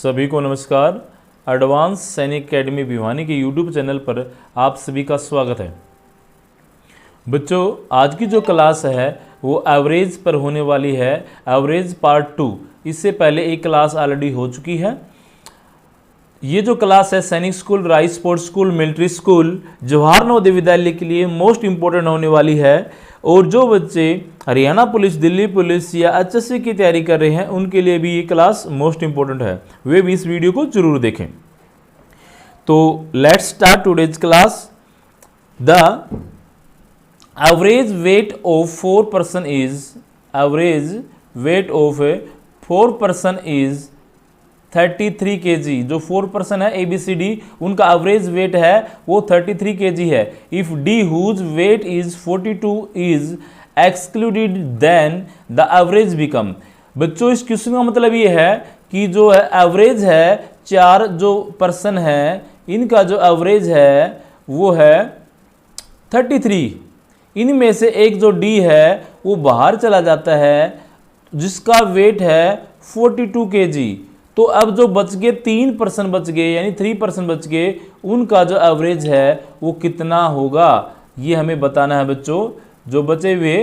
सभी को नमस्कार। एडवांस सैनिक एकेडमी भिवानी के यूट्यूब चैनल पर आप सभी का स्वागत है। बच्चों, आज की जो क्लास है वो एवरेज पर होने वाली है, एवरेज पार्ट 2। इससे पहले एक क्लास ऑलरेडी हो चुकी है। ये जो क्लास है सैनिक school, rice sports school, military school, Jawahar Navodaya Vidyalaya के लिए मोस्ट इंपॉर्टेंट होने वाली है। और जो बच्चे हरियाणा पुलिस, दिल्ली पुलिस या एचएससी की तैयारी कर रहे हैं उनके लिए भी ये क्लास मोस्ट इंपॉर्टेंट है, वे भी इस वीडियो को जरूर देखें। तो let's start today's class. The average weight of 4 person is, average weight of 4 person is 33 kg। जो 4 पर्सन है ABCD, उनका एवरेज वेट है वो 33 kg है। If D whose weight is 42 is excluded then the average become. बच्चों, इस question का मतलब ये है कि जो है एवरेज है, 4 जो पर्सन है इनका जो एवरेज है वो है 33। इनमें से एक जो D है वो बाहर चला जाता है जिसका वेट है 42 kg। तो अब जो बच गए 3 पर्सन बच गए, यानी 3 पर्सन बच गए, उनका जो एवरेज है वो कितना होगा ये हमें बताना है। बच्चों, जो बचे हुए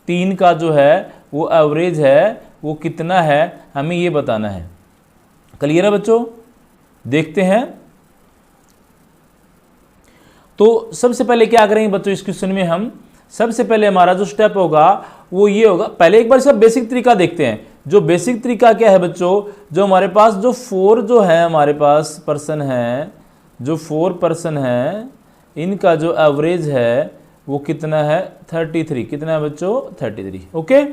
3 का जो है वो एवरेज है वो कितना है, हमें ये बताना है। क्लियर है बच्चों? देखते हैं। तो सबसे पहले क्या करेंगे बच्चों इस क्वेश्चन में हम, सबसे पहले हमारा जो स्टेप होगा वो ये होगा, पहले एक बार इसका बेसिक तरीका देखते हैं। जो बेसिक तरीका क्या है बच्चों, जो हमारे पास जो 4 जो है हमारे पास पर्सन है, जो 4 पर्सन है इनका जो एवरेज है वो कितना है 33। कितना है बच्चों 33। ओके,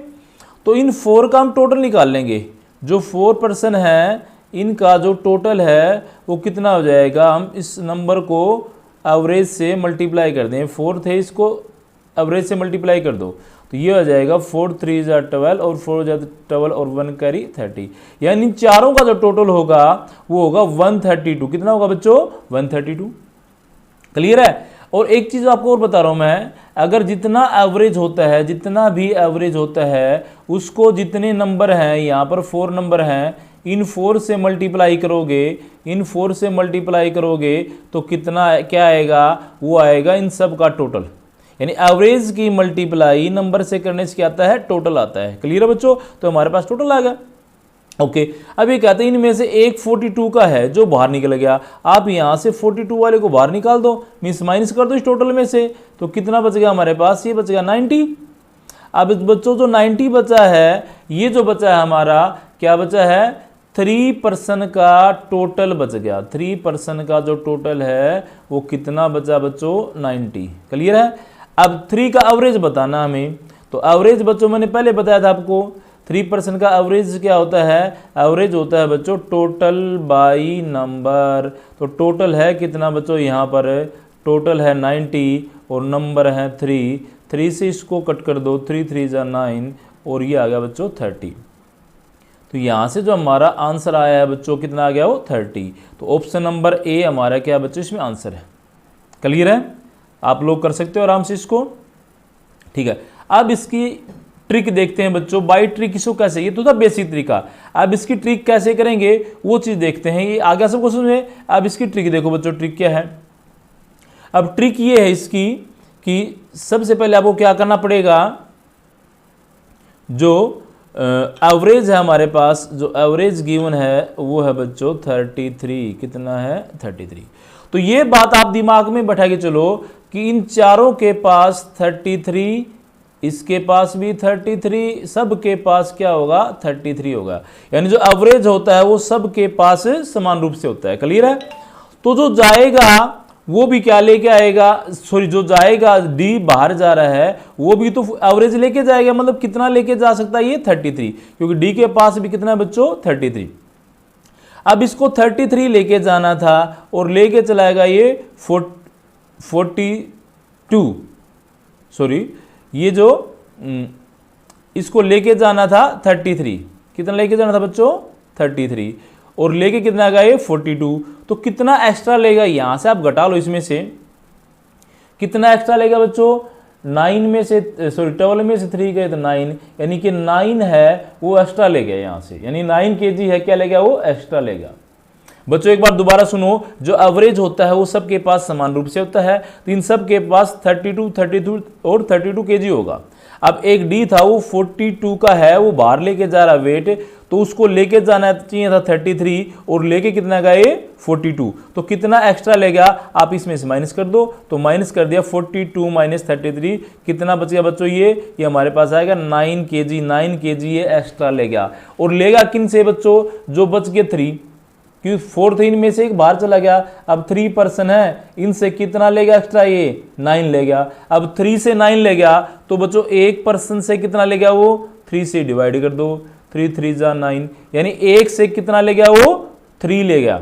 तो इन 4 का हम टोटल निकाल लेंगे। जो 4 पर्सन है इनका जो टोटल है वो कितना हो जाएगा, हम इस नंबर को एवरेज से मल्टीप्लाई कर दें। 4 थे, इसको एवरेज से मल्टीप्लाई कर दो तो ये हो जाएगा 4 3 12 और 4 12 और 1 कैरी 30। यानी चारों का जो टोटल होगा वो होगा 132। कितना होगा बच्चों 132। क्लियर है? और एक चीज आपको और बता रहा हूं मैं, अगर जितना एवरेज होता है, जितना भी एवरेज होता है उसको जितने नंबर हैं, यहाँ पर 4 नंबर हैं, इन 4 से मल्टीप्लाई करोगे, इन 4 से मल्टीप्लाई करोगे तो कितना क्या आएगा, वो आएगा इन सब का टोटल। यानी एवरेज की मल्टीप्लाई नंबर से करने से क्या आता है, टोटल आता है। क्लियर है बच्चों? तो हमारे पास टोटल आ गया। ओके, अब ये कहते हैं इनमें से एक 42 का है जो बाहर निकल गया। आप यहां से 42 वाले को बाहर निकाल दो, मीन्स माइनस कर दो इस टोटल में से, तो कितना बच गया हमारे पास, ये बच गया 90। अब बच्चों जो 90 बचा है, ये जो बचा है हमारा क्या बचा है, 3 पर्सन का टोटल बच गया। 3 पर्सन का जो टोटल है वो कितना बचा बच्चों 90। क्लियर है? अब 3 का एवरेज बताना हमें। तो एवरेज बच्चों मैंने पहले बताया था आपको, 3 पर्सन का एवरेज क्या होता है, एवरेज होता है बच्चों टोटल बाई नंबर। तो टोटल है कितना बच्चों, यहाँ पर टोटल है 90 और नंबर है 3 से इसको कट कर दो, 3 3 जा 9 और ये आ गया बच्चों 30। तो यहाँ से जो हमारा आंसर आया है बच्चों कितना आ गया वो 30। तो ऑप्शन नंबर ए हमारा क्या बच्चों इसमें आंसर है। क्लियर है? आप लोग कर सकते हो आराम से इसको। ठीक है, अब इसकी ट्रिक देखते हैं बच्चों। बाई ट्रिक इसको कैसे, ये तो था बेसिक तरीका। अब इसकी ट्रिक कैसे करेंगे वो चीज देखते हैं। ये आ गया सबको समझे? अब इसकी ट्रिक देखो बच्चों, ट्रिक क्या है। अब ट्रिक ये है इसकी कि सबसे पहले आपको क्या करना पड़ेगा, जो एवरेज है हमारे पास, जो एवरेज गिवन है वो है बच्चों 33। कितना है 33। तो ये बात आप दिमाग में बैठा के चलो कि इन चारों के पास 33, इसके पास भी 33, सब के पास क्या होगा 33 होगा। यानी जो एवरेज होता है वो सब के पास समान रूप से होता है। क्लियर है? तो जो जाएगा वो भी क्या लेके आएगा, सॉरी जो जाएगा डी बाहर जा रहा है वो भी तो एवरेज लेके जाएगा। मतलब कितना लेके जा सकता है ये 33, क्योंकि डी के पास भी कितना है बच्चों 33। अब इसको 33 लेके जाना था और लेके चलाएगा ये 42, सॉरी ये जो इसको लेके जाना था 33। कितना लेके जाना था बच्चों 33 और लेके कितना आएगा ये 42। तो कितना एक्स्ट्रा लेगा, यहां से आप घटा लो, इसमें से कितना एक्स्ट्रा लेगा बच्चों 9 में से, सॉरी 12 में से 3 गए तो 9, यानी कि 9 है वो एक्स्ट्रा ले गया यहाँ से, यानी 9 kg है क्या ले गया वो एक्स्ट्रा ले गया। बच्चों एक बार दोबारा सुनो, जो एवरेज होता है वो सबके पास समान रूप से होता है, तो इन सब के पास 32, 32 और 32 kg होगा। अब एक डी था वो 42 का है, वो बाहर लेके जा रहा वेट, तो उसको लेके जाना चाहिए था 33 और लेके कितना गए 42, तो कितना एक्स्ट्रा ले गया आप इसमें से माइनस कर दो, तो माइनस कर दिया 42 माइनस 33, कितना बच गया बच्चों ये हमारे पास आएगा 9 kg, 9 kg ये एक्स्ट्रा ले गया। और लेगा किन से बच्चों, जो बच गए 3, क्योंकि 4 इनमें से एक बाहर चला गया, अब 3 पर्सन है, इनसे कितना ले गया एक्स्ट्रा ये 9 ले गया। अब 3 से 9 ले गया तो बच्चों एक पर्सन से कितना ले गया वो 3 से डिवाइड कर दो, 3 3 जा 9, यानी एक से कितना ले गया वो 3 ले गया।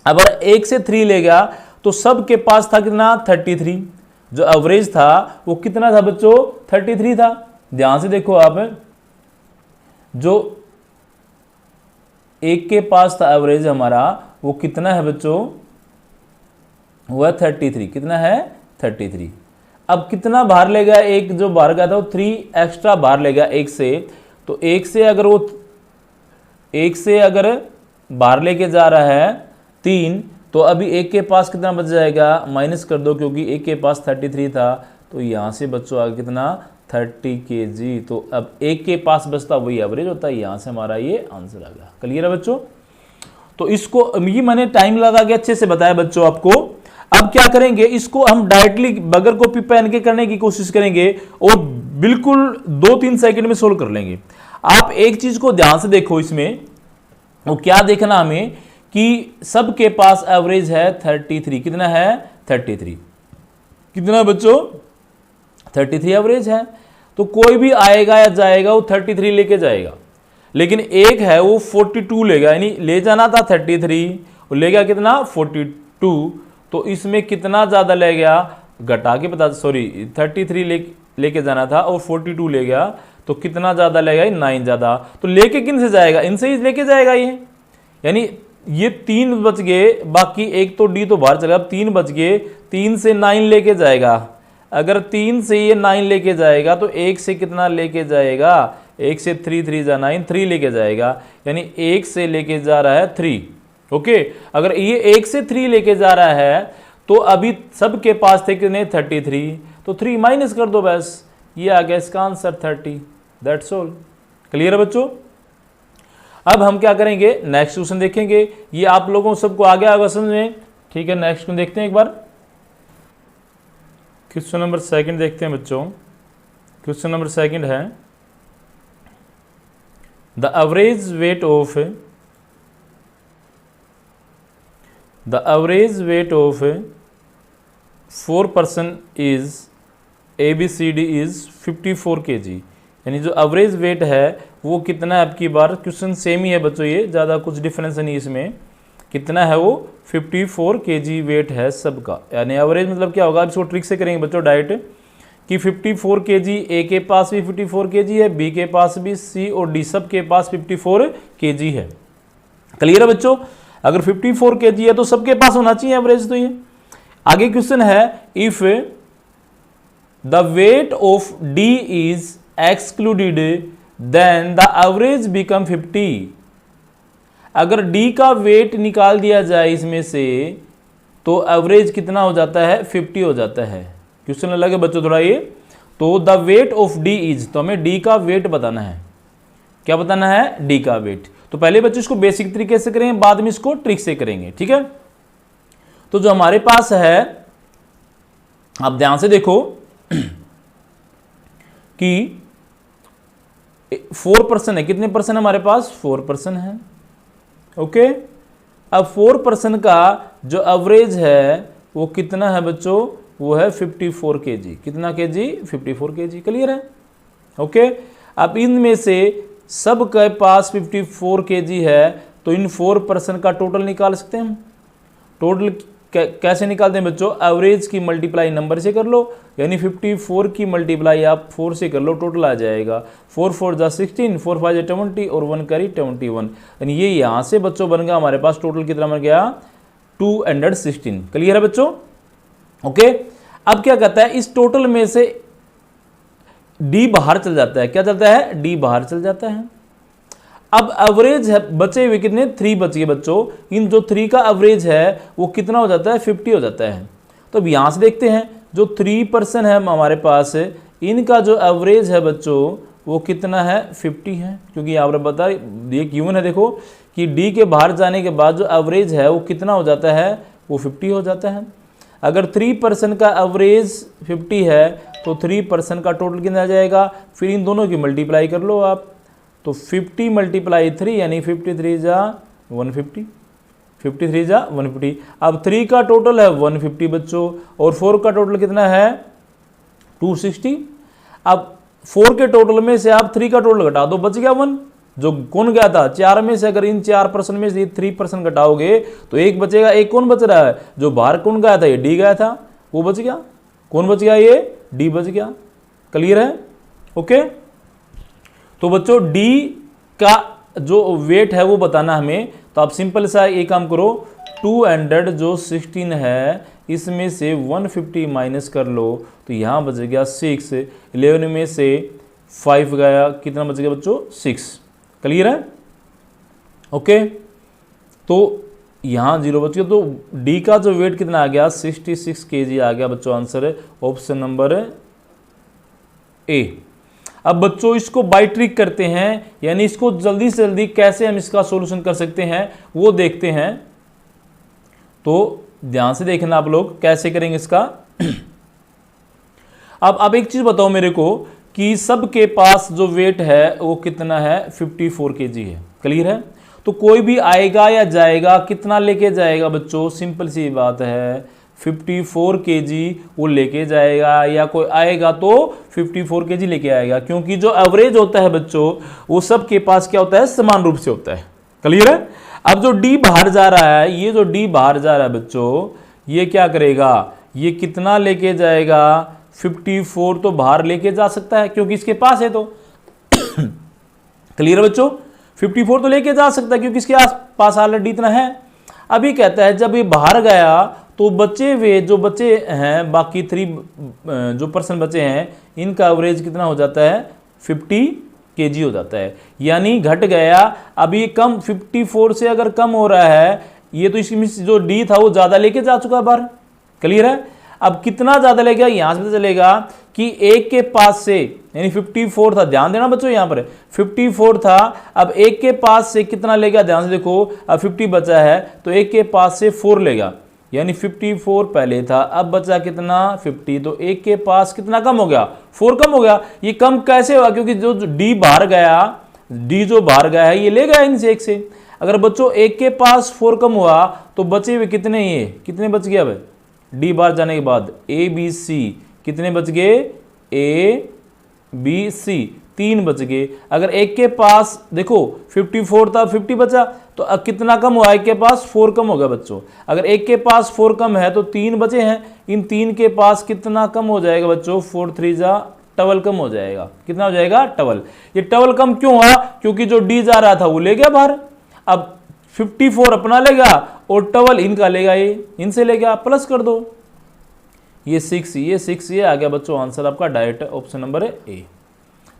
अब अगर एक से 3 ले गया तो सब के पास था कितना 33, जो एवरेज था वो कितना था बच्चों 33 था। ध्यान से देखो आप, जो एक के पास था एवरेज हमारा वो कितना है बच्चों, वो है 33, कितना है 33। अब कितना बाहर ले गया, एक जो बाहर गया था वो 3 एक्स्ट्रा बाहर ले गया एक से, तो एक से अगर वो बाहर लेके जा रहा है 3, तो अभी एक के पास कितना बच जाएगा, माइनस कर दो, क्योंकि एक के पास 33 था, तो यहां से बच्चों आगे कितना 30 kg, तो अब एक के पास बचता वही एवरेज होता है, यहां से हमारा ये आंसर आ गया। क्लियर है बच्चों? तो इसको ये मैंने टाइम लगा के अच्छे से बताया बच्चों आपको। अब क्या करेंगे, इसको हम डायरेक्टली बगैर कॉपी पेन के करने की कोशिश करेंगे और बिल्कुल 2-3 सेकंड में सोल्व कर लेंगे। आप एक चीज को ध्यान से देखो, इसमें वो क्या देखना हमें कि सबके पास एवरेज है 33, कितना है 33, कितना बच्चों 33 एवरेज है, तो कोई भी आएगा या जाएगा वो 33 लेके जाएगा। लेकिन एक है वो 42 लेगा, यानी ले जाना था 33 और ले गया कितना 42, तो इसमें कितना ज्यादा ले गया घटा के बता, सॉरी 33 लेके जाना था और 42 ले गया, तो कितना ज्यादा ले गया 9 ज्यादा, तो लेके किन से जाएगा, इनसे ही लेके जाएगा ये, यानी ये 3 बच गए, बाकी एक तो डी तो बाहर चला, अब 3 बच गए, 3 से 9 लेके जाएगा। अगर 3 से ये 9 लेके जाएगा तो एक से कितना लेके जाएगा, एक से 3 3 जा 9, 3 लेके जाएगा, यानी एक से लेके जा रहा है 3। ओके, अगर ये एक से 3 लेके जा रहा है तो अभी सबके पास थे कितने 33, तो 3 माइनस कर दो बस, ये आ गया इसका आंसर 30। That's all. क्लियर है बच्चों? अब हम क्या करेंगे, नेक्स्ट क्वेश्चन देखेंगे। ये आप लोगों सबको आ गया होगा समझ में? ठीक है, नेक्स्ट क्वेश्चन देखते हैं एक बार। क्वेश्चन नंबर 2 देखते हैं बच्चों। क्वेश्चन नंबर 2 है, the average weight of 4 person is ABCD is 54 kg, यानी जो एवरेज वेट है वो कितना है, आपकी बार क्वेश्चन सेम ही है बच्चों, ये ज़्यादा कुछ डिफरेंस नहीं इसमें, कितना है वो 54 kg वेट है सबका, यानी एवरेज मतलब क्या होगा, अब इसको ट्रिक से करेंगे बच्चों डायरेक्ट कि 54 kg ए के पास भी 54 kg है, बी के पास भी, सी और डी सब के पास 54 kg है। क्लियर है बच्चों? अगर 54 kg है तो सबके पास होना चाहिए एवरेज। तो ये आगे क्वेश्चन है, if the weight of D is excluded then the average become 50। अगर डी का वेट निकाल दिया जाए इसमें से तो एवरेज कितना हो जाता है 50 हो जाता है। क्वेश्चन अलग है बच्चों थोड़ा ये। तो the weight of D is, तो हमें डी का वेट बताना है। क्या बताना है? डी का वेट। तो पहले बच्चों इसको बेसिक तरीके से करेंगे, बाद में इसको ट्रिक से करेंगे। ठीक है, तो जो हमारे पास है, आप ध्यान से देखो कि 4 पर्सन है, कितने पर्सन है हमारे पास 4 पर्सन है। ओके, अब 4 पर्सन का जो एवरेज है वो कितना है बच्चों, वो है 54 kg। कितना kg? 54 kg। क्लियर है? ओके, अब इनमें से सब के पास 54 kg है, तो इन 4 पर्सन का टोटल निकाल सकते हैं हम। टोटल कैसे निकालते हैं बच्चों? एवरेज की मल्टीप्लाई नंबर से कर लो, यानी 54 की मल्टीप्लाई आप 4 से कर लो, टोटल आ जाएगा 4 4 जा 16, 4 5 जा 20 और 1 करी 21, यानी ये यहाँ से बच्चों बन गया हमारे पास टोटल कितना बन गया 216। क्लियर है बच्चों? ओके, अब क्या कहता है, इस टोटल में से डी बाहर चल जाता है। क्या चलता है? डी बाहर चल जाता है। अब एवरेज है बचे हुए कितने 3 बच गए बच्चों, इन जो 3 का एवरेज है वो कितना हो जाता है 50 हो जाता है। तो अब यहाँ से देखते हैं जो 3% है हमारे पास, इनका जो एवरेज है बच्चों वो कितना है 50 है, क्योंकि यहाँ पर बता ये गिवन है देखो कि डी के बाहर जाने के बाद जो एवरेज है वो कितना हो जाता है वो 50 हो जाता है। अगर 3% का एवरेज 50 है तो 3% का टोटल कितना आ जाएगा, फिर इन दोनों की मल्टीप्लाई कर लो आप, तो 50 × 3 यानी 53 जा 150, 53 जा 150। अब 3 का टोटल है 150 बच्चों और 4 का टोटल कितना है 260। अब 4 के टोटल में से आप 3 का टोटल घटा दो, बच गया 1, जो कौन गया था 4 में से, अगर इन 4% में से 3% घटाओगे तो एक बचेगा, एक कौन बच रहा है जो बाहर कौन गया था, ये डी गया था, वो बच गया, कौन बच गया ये डी बच गया। क्लियर है? ओके, तो बच्चों डी का जो वेट है वो बताना हमें, तो आप सिंपल सा ये काम करो, 200 जो 16 है इसमें से 150 माइनस कर लो तो यहाँ बच गया 6, 11 में से 5 गया, कितना बच गया बच्चों 6। क्लियर है? ओके, तो यहाँ 0 बच गया, तो डी का जो वेट कितना आ गया 66 kg आ गया बच्चों। आंसर है ऑप्शन नंबर ए। अब बच्चों इसको बाय ट्रिक करते हैं, यानी इसको जल्दी से जल्दी कैसे हम इसका सॉल्यूशन कर सकते हैं वो देखते हैं। तो ध्यान से देखना आप लोग कैसे करेंगे इसका। अब एक चीज बताओ मेरे को कि सबके पास जो वेट है वो कितना है 54 kg है। क्लियर है? तो कोई भी आएगा या जाएगा कितना लेके जाएगा बच्चों, सिंपल सी बात है 54 kg वो लेके जाएगा, या कोई आएगा तो 54 kg लेके आएगा, क्योंकि जो एवरेज होता है बच्चों वो सबके पास क्या होता है समान रूप से होता है। क्लियर है? अब जो डी बाहर जा रहा है, ये जो डी बाहर जा रहा है बच्चों, ये क्या करेगा, ये कितना लेके जाएगा 54 तो बाहर लेके जा सकता है क्योंकि इसके पास है तो। क्लियर है बच्चों? 54 तो लेके जा सकता है क्योंकि इसके पास ऑलरेडी इतना है। अभी कहता है जब ये बाहर गया तो बचे हुए जो बचे हैं बाकी 3 जो % बचे हैं इनका एवरेज कितना हो जाता है 50 kg हो जाता है, यानी घट गया। अब ये कम 54 से अगर कम हो रहा है, ये तो इसमें जो डी था वो ज़्यादा लेके जा चुका है बाहर। क्लियर है? अब कितना ज़्यादा लेगा यहाँ से पता चलेगा कि एक के पास से, यानी 54 था, ध्यान देना बच्चों यहाँ पर 54 था, अब एक के पास से कितना लेगा, ध्यान से देखो, अब 50 बचा है तो एक के पास से 4 लेगा, यानी 54 पहले था, अब बचा कितना 50, तो एक के पास कितना कम हो गया 4 कम हो गया। ये कम कैसे हुआ, क्योंकि जो डी बाहर गया, डी जो बाहर गया है ये ले गया इनसे एक से। अगर बच्चों एक के पास 4 कम हुआ तो बचे हुए कितने, ये कितने बच गया भाई डी बाहर जाने के बाद, ए बी सी कितने बच गए, ए बी सी 3 बच गए। अगर एक के पास देखो 54 था 50 बचा, तो अब कितना कम हुआ, एक के पास 4 कम हो गया बच्चों। अगर एक के पास 4 कम है तो 3 बचे हैं, इन 3 के पास कितना कम हो जाएगा बच्चों 4 3 जा 12 कम हो जाएगा। कितना हो जाएगा 12। ये 12 कम क्यों हुआ, क्योंकि जो डी जा रहा था वो ले गया बाहर, अब 54 अपना लेगा और 12 इनका लेगा, ये इनसे ले गया, प्लस कर दो, ये 6 ये आ गया बच्चों। आंसर आपका डायरेक्ट ऑप्शन नंबर है ए।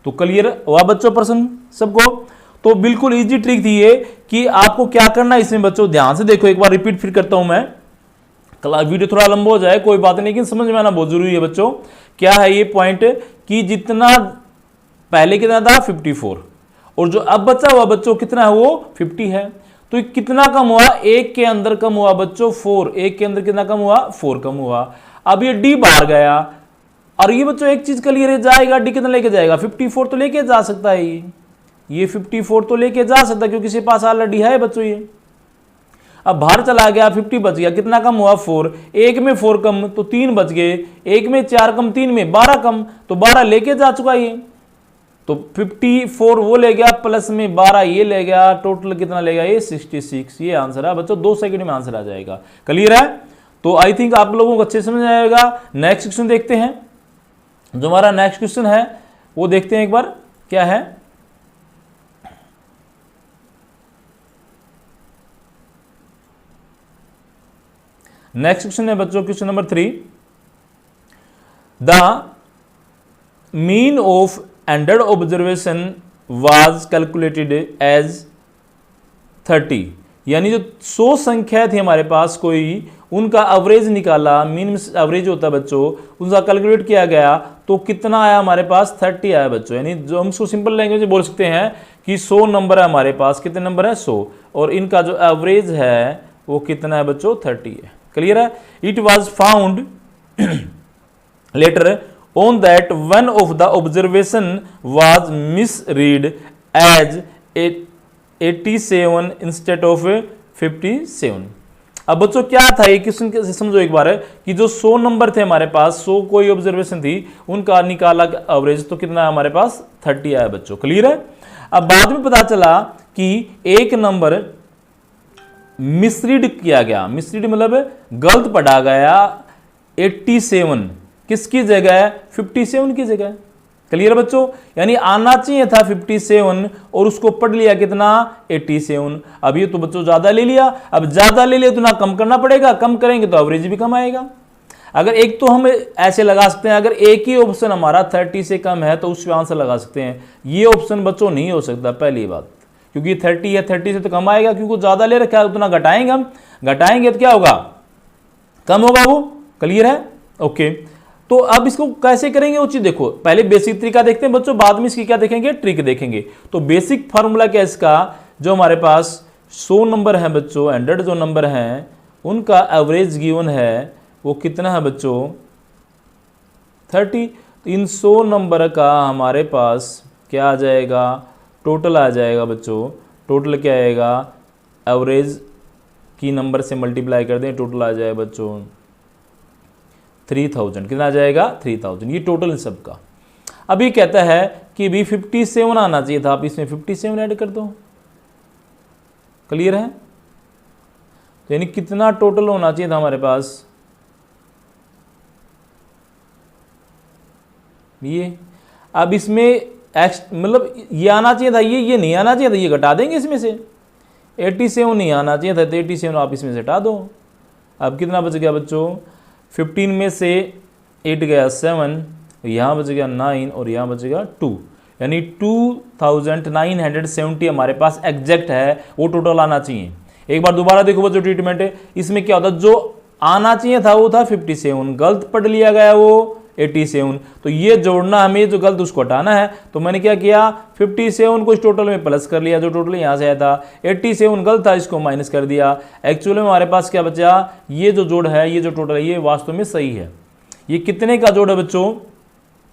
तो क्लियर हुआ बच्चों प्रश्न सबको? तो बिल्कुल इजी ट्रिक थी ये कि आपको क्या करना है इसमें बच्चों, ध्यान से देखो, एक बार रिपीट फिर करता हूं मैं, वीडियो थोड़ा लंबा हो जाए कोई बात नहीं, लेकिन समझ में आना बहुत जरूरी है बच्चों। क्या है ये पॉइंट कि जितना पहले कितना था 54 और जो अब बचा हुआ बच्चों कितना है वो 50 है, तो कितना कम हुआ, एक के अंदर कम हुआ बच्चों 4, एक के अंदर कितना कम हुआ 4 कम हुआ। अब ये डी बाहर गया, और ये बच्चों एक चीज क्लियर है, जाएगा डी कितना लेके जाएगा 54 तो लेके जा सकता है, ये 54 तो लेके जा सकता है क्योंकि इसके पास ऑलरेडी है बच्चों ये। अब बाहर चला गया 50 बच गया, कितना कम हुआ 4, एक में 4 कम तो 3 बच गए, एक में 4 कम 3 में 12 कम तो 12 लेके जा चुका ये, तो 54 वो ले गया प्लस में 12 ये ले गया, टोटल कितना लेगा ये 66। ये आंसर है बच्चों, 2 सेकंड में आंसर आ जाएगा। क्लियर है? तो आई थिंक आप लोगों को अच्छे समझ आएगा। नेक्स्ट क्वेश्चन देखते हैं, जो हमारा नेक्स्ट क्वेश्चन है वो देखते हैं एक बार क्या है। नेक्स्ट क्वेश्चन है बच्चों question number 3, the mean of ended observation was calculated as 30, यानी जो 100 संख्या थी हमारे पास कोई, उनका एवरेज निकाला, मीन एवरेज होता है बच्चों, उनका कैलकुलेट किया गया तो कितना आया हमारे पास 30 आया बच्चों। यानी जो हम इसको सिंपल लैंग्वेज में बोल सकते हैं कि 100 नंबर है हमारे पास, कितने नंबर है 100, और इनका जो एवरेज है वो कितना है बच्चों 30 है। क्लियर है। It was found later on that one of the observation was misread as 87 instead of 57। अब बच्चों क्या था ये क्वेश्चन समझो एक बार है कि जो 100 नंबर थे हमारे पास, 100 कोई ऑब्जर्वेशन थी, उनका निकाला एवरेज तो कितना है हमारे पास 30 आया बच्चों। क्लियर है। अब बाद में पता चला कि एक नंबर मिसरीड किया गया, मिसरीड मतलब गलत पढ़ा गया, 87 किसकी जगह है 57 की जगह। क्लियर है बच्चों। यानी आना चाहिए था 57 और उसको पढ़ लिया कितना 87। अब ये तो बच्चों ज्यादा ले लिया, अब ज्यादा ले लिया तो ना कम करना पड़ेगा, कम करेंगे तो एवरेज भी कम आएगा। अगर एक तो हम ऐसे लगा सकते हैं, अगर एक ही ऑप्शन हमारा 30 से कम है तो उस पर आंसर लगा सकते हैं। ये ऑप्शन बच्चों नहीं हो सकता, पहली बात, क्योंकि 30 है, 30 से तो कम आएगा, क्योंकि ज्यादा ले रखा है, उतना घटाएंगे हम, घटाएंगे तो क्या होगा कम होगा वो। क्लियर है। ओके, तो अब इसको कैसे करेंगे वो चीज देखो, पहले बेसिक तरीका देखते हैं बच्चों, बाद में इसकी क्या देखेंगे ट्रिक देखेंगे। तो बेसिक फार्मूला क्या है इसका, जो हमारे पास 100 नंबर है बच्चों, 100 जो नंबर हैं उनका एवरेज गिवन है वो कितना है बच्चों 30। तो इन 100 नंबर का हमारे पास क्या आ जाएगा, टोटल आ जाएगा बच्चों। टोटल क्या आएगा, एवरेज की नंबर से मल्टीप्लाई कर दें, टोटल आ जाएगा बच्चों 3000। कितना आ जाएगा 3000, ये टोटल इन सब का। अभी कहता है कि भी 57 आना चाहिए था, आप इसमें 57 ऐड कर दो। क्लियर है। तो यानी कितना टोटल होना चाहिए था हमारे पास, ये। अब इसमें एक्स मतलब ये आना चाहिए था, ये नहीं आना चाहिए था, ये घटा देंगे इसमें से। 87 नहीं आना चाहिए था तो 87 आप इसमें से हटा दो। अब कितना बच गया बच्चों, 15 में से 8 गया 7, यहाँ बच गया 9 और यहाँ बच गया 2, यानी 2970 हमारे पास एग्जैक्ट है, वो टोटल आना चाहिए। एक बार दोबारा देखो बच्चों ट्रीटमेंट है, इसमें क्या होता है, जो आना चाहिए था वो था 57, गलत पढ़ लिया गया वो 87, तो ये जोड़ना हमें, जो गलत उसको हटाना है। तो मैंने क्या किया 57 को इस टोटल में प्लस कर लिया, जो टोटल यहाँ से आया था 87 गलत था, इसको माइनस कर दिया। एक्चुअली में हमारे पास क्या बचा, ये जो जोड़ है, ये जो टोटल है ये वास्तव में सही है। ये कितने का जोड़ है बच्चों,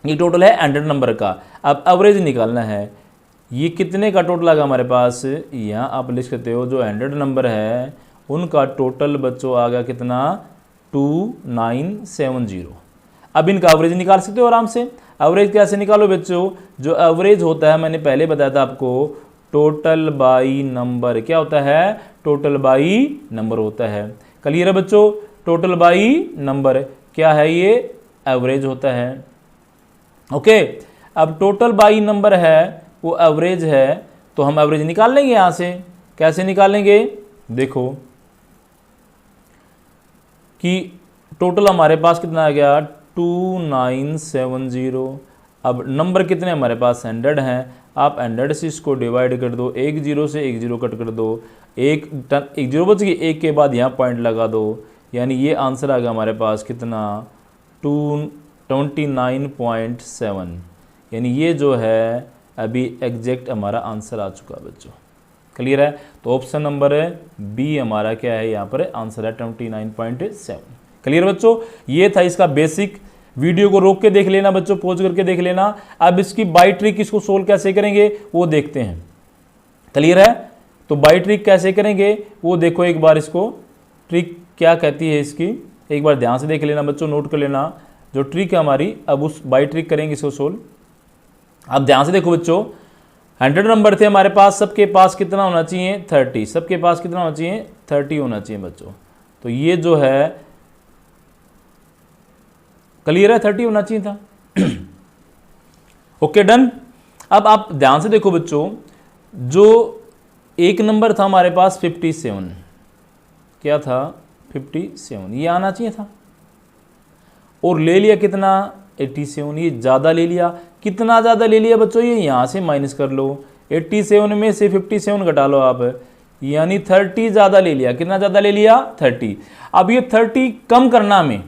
ये टोटल है 100 नंबर का। अब एवरेज निकालना है, ये कितने का टोटल आएगा हमारे पास, यहाँ आप लिख सकते हो जो 100 नंबर है उनका टोटल बच्चों आ गया कितना 2970। अब इनका एवरेज निकाल सकते हो आराम से। एवरेज कैसे निकालो बच्चों, जो एवरेज होता है मैंने पहले बताया था आपको, टोटल बाई नंबर। क्या होता है, टोटल बाई नंबर होता है। क्लियर है बच्चों। टोटल बाई नंबर क्या है, ये एवरेज होता है। ओके, अब टोटल बाई नंबर है वो एवरेज है, तो हम एवरेज निकाल लेंगे यहां से। कैसे निकालेंगे, देखो कि टोटल हमारे पास कितना आ गया 2970। अब नंबर कितने हमारे पास 100 हैं, आप 100 से इसको डिवाइड कर दो, एक जीरो से एक जीरो कट कर दो, एक जीरो बच गई, एक के बाद यहाँ पॉइंट लगा दो, यानी ये आंसर आ गया हमारे पास कितना 29.7। यानी ये जो है अभी एग्जैक्ट हमारा आंसर आ चुका है बच्चों। क्लियर है। तो ऑप्शन नंबर बी हमारा क्या है, यहाँ पर आंसर है 29.7। क्लियर बच्चों। ये था इसका बेसिक। वीडियो को रोक के देख लेना बच्चों, पॉज करके देख लेना। अब इसकी बाई ट्रिक इसको सोल्व कैसे करेंगे वो देखते हैं। क्लियर है। तो बाई ट्रिक कैसे करेंगे वो देखो एक बार, इसको ट्रिक क्या कहती है इसकी एक बार ध्यान से देख लेना बच्चों, नोट कर लेना जो ट्रिक है हमारी। अब उस बाई ट्रिक करेंगे इसको सोल्व। अब ध्यान से देखो बच्चों, 100 नंबर थे हमारे पास, सबके पास कितना होना चाहिए 30, सबके पास कितना होना चाहिए 30 होना चाहिए बच्चों। तो ये जो है क्लियर है, 30 होना चाहिए था। Okay done. अब आप ध्यान से देखो बच्चों, जो एक नंबर था हमारे पास 57, क्या था 57, ये आना चाहिए था, और ले लिया कितना 87, ये ज़्यादा ले लिया। कितना ज़्यादा ले लिया बच्चों, ये यहाँ से माइनस कर लो, 87 में से 57 घटा लो आप, यानी 30 ज़्यादा ले लिया। कितना ज़्यादा ले लिया, 30। अब ये 30 कम करना में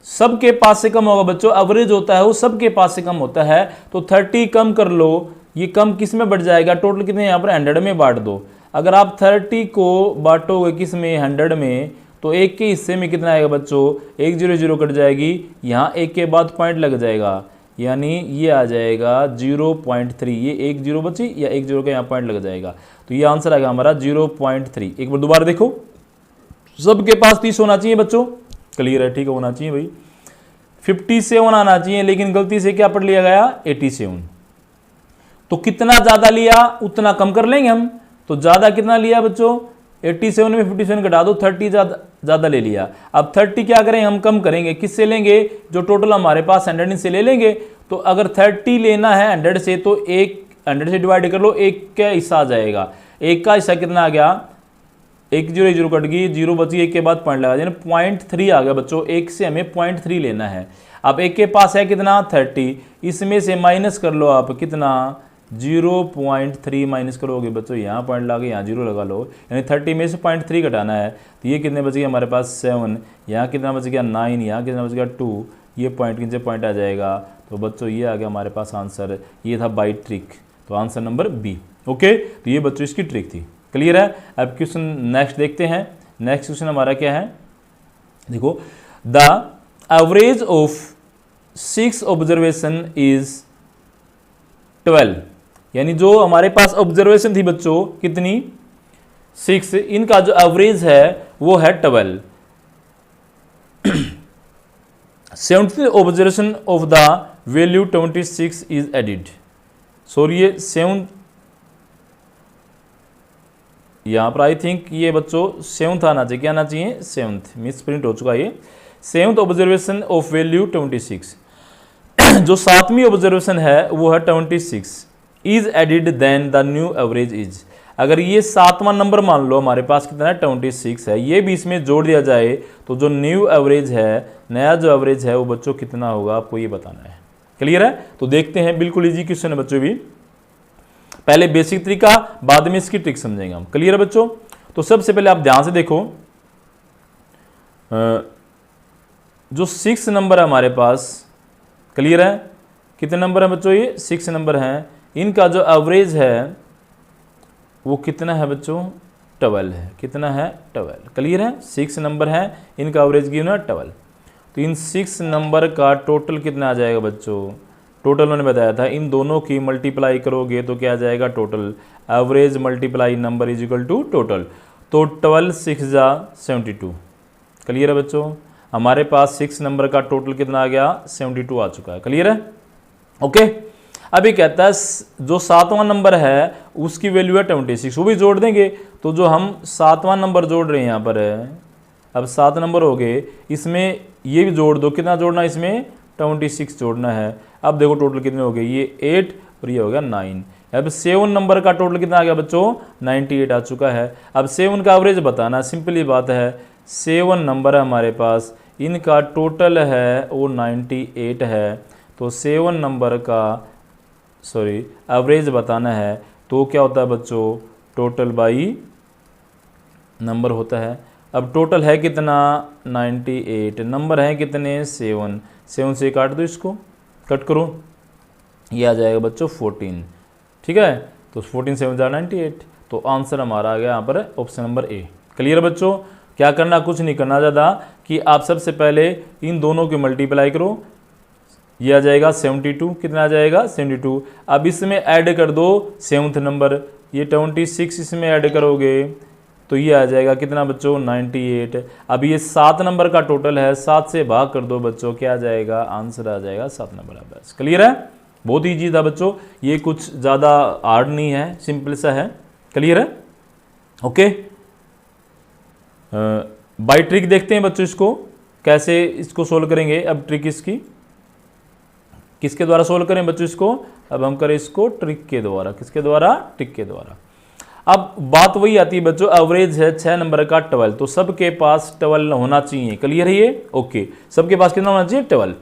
सबके पास से कम होगा बच्चों, एवरेज होता है वो सबके पास से कम होता है, तो 30 कम कर लो, ये कम किस में बढ़ जाएगा, टोटल कितने यहाँ पर 100 में बांट दो। अगर आप 30 को बांटोगे किस में, 100 में, तो एक के हिस्से में कितना आएगा बच्चों, 1 0 0 कट जाएगी, यहाँ एक के बाद पॉइंट लग जाएगा, यानी ये आ जाएगा 0.3, ये 1 0 बची या 1 0 का यहाँ पॉइंट लग जाएगा, तो ये आंसर आएगा हमारा 0.3। एक बार दोबारा देखो, सबके पास 30 होना चाहिए बच्चों, क्लियर है, ठीक है, होना चाहिए भाई। 57 आना चाहिए, लेकिन गलती से क्या पढ़ लिया गया, 87। तो कितना ज्यादा लिया उतना कम कर लेंगे हम, तो ज्यादा कितना लिया बच्चों, 87 में 57 घटा दो, 30 ज्यादा ले लिया। अब 30 क्या करें हम, कम करेंगे, किससे लेंगे, जो टोटल हमारे पास 100 से ले लेंगे। तो अगर 30 लेना है 100 से, तो 100 से डिवाइड कर लो, एक का हिस्सा आ जाएगा, एक का हिस्सा कितना आ गया, 1 0 0 कट गई, 0 बची, एक के बाद पॉइंट लगा, यानी 0.3 आ गया बच्चों, एक से हमें 0.3 लेना है। अब एक के पास है कितना, 30, इसमें से माइनस कर लो आप, कितना, 0.3 माइनस करोगे बच्चों, यहाँ पॉइंट लगा, यहाँ 0 लगा लो, यानी 30 में से 0.3 घटाना है, तो ये कितने बच गए हमारे पास, 7, यहाँ कितना बच गया, 9, यहाँ कितना बच गया, 2, ये पॉइंट नीचे पॉइंट आ जाएगा। तो बच्चों ये आ गया हमारे पास आंसर, ये था बाई ट्रिक, तो आंसर नंबर बी। ओके, तो ये बच्चों इसकी ट्रिक थी, क्लियर है। अब क्वेश्चन नेक्स्ट देखते हैं। नेक्स्ट क्वेश्चन हमारा क्या है, देखो, the average of 6 observation is 12, यानी जो हमारे पास ऑब्जर्वेशन थी बच्चों कितनी, 6, इनका जो एवरेज है वो है 12। 70th observation of the value 26 is added, sorry ये 7, यहाँ पर आई थिंक ये बच्चों 7th आना चाहिए, क्या आना चाहिए, 7th, मिस प्रिंट हो चुका ये। 7th ऑब्जर्वेशन ऑफ वैल्यू 26, जो 7वीं ऑब्जर्वेशन है वो है 26, is added then the new average is. अगर ये 7वां नंबर मान लो हमारे पास कितना है, 26 है, ये भी इसमें जोड़ दिया जाए तो जो न्यू एवरेज है, नया जो एवरेज है वो बच्चों कितना होगा, आपको ये बताना है, क्लियर है। तो देखते हैं, बिल्कुल इजी क्वेश्चन है बच्चों, भी पहले बेसिक तरीका, बाद में इसकी ट्रिक समझेंगे हम, क्लियर है बच्चों। तो सबसे पहले आप ध्यान से देखो, जो 6 नंबर है हमारे पास, क्लियर है, कितने नंबर है बच्चों, ये 6 नंबर हैं, इनका जो एवरेज है वो कितना है बच्चों, 12 है, कितना है, 12, क्लियर है। 6 नंबर है, इनका एवरेज गिवन है 12, तो इन 6 नंबर का टोटल कितना आ जाएगा बच्चों, टोटल मैंने बताया था, इन दोनों की मल्टीप्लाई करोगे तो क्या आ जाएगा, total, average multiply number is equal to total, तो 12 6 जा 72, क्लियर है बच्चों। हमारे पास 6 नंबर का टोटल कितना आ गया, 72 आ चुका है, क्लियर है, ओके। अभी कहता है जो 7वां नंबर है उसकी वैल्यू है 26, वो भी जोड़ देंगे, तो जो हम 7वां नंबर जोड़ रहे हैं यहाँ पर है, अब 7 नंबर हो गए, इसमें ये भी जोड़ दो, कितना जोड़ना है इसमें, 26 जोड़ना है। अब देखो टोटल कितने हो गए, ये 8 और ये हो गया 9। अब 7 नंबर का टोटल कितना आ गया बच्चों, 98 आ चुका है। अब 7 का एवरेज बताना, सिंपली बात है, 7 नंबर है हमारे पास, इनका टोटल है वो 98 है, तो 7 नंबर का एवरेज बताना है, तो क्या होता है बच्चों, टोटल बाई नंबर होता है। अब टोटल है कितना, 98, नंबर है कितने, 7 से काट दो, इसको कट करो, ये आ जाएगा बच्चों 14, ठीक है, तो 14 7 98, तो आंसर हमारा आ गया यहाँ पर ऑप्शन नंबर ए, क्लियर बच्चों। क्या करना, कुछ नहीं करना ज़्यादा, कि आप सबसे पहले इन दोनों की मल्टीप्लाई करो, ये आ जाएगा 72, कितना आ जाएगा 72। अब इसमें ऐड कर दो 7th नंबर, ये 26 इसमें ऐड करोगे तो ये आ जाएगा कितना बच्चों, 98। अब ये 7 नंबर का टोटल है, 7 से भाग कर दो बच्चों, क्या आ जाएगा, आंसर आ जाएगा 7 नंबर। बस क्लियर है, बहुत ईजी था बच्चों, ये कुछ ज़्यादा हार्ड नहीं है, सिंपल सा है, क्लियर है, ओके। बाई ट्रिक देखते हैं बच्चों, इसको कैसे इसको सोल्व करेंगे। अब ट्रिक इसकी किसके द्वारा सोल्व करें बच्चों इसको, अब हम करें इसको ट्रिक के द्वारा, किसके द्वारा, ट्रिक के द्वारा। अब बात वही आती है बच्चों, एवरेज है 6 नंबर का 12, तो सबके पास 12 होना चाहिए, क्लियर है ये, ओके, सबके पास कितना होना चाहिए, 12।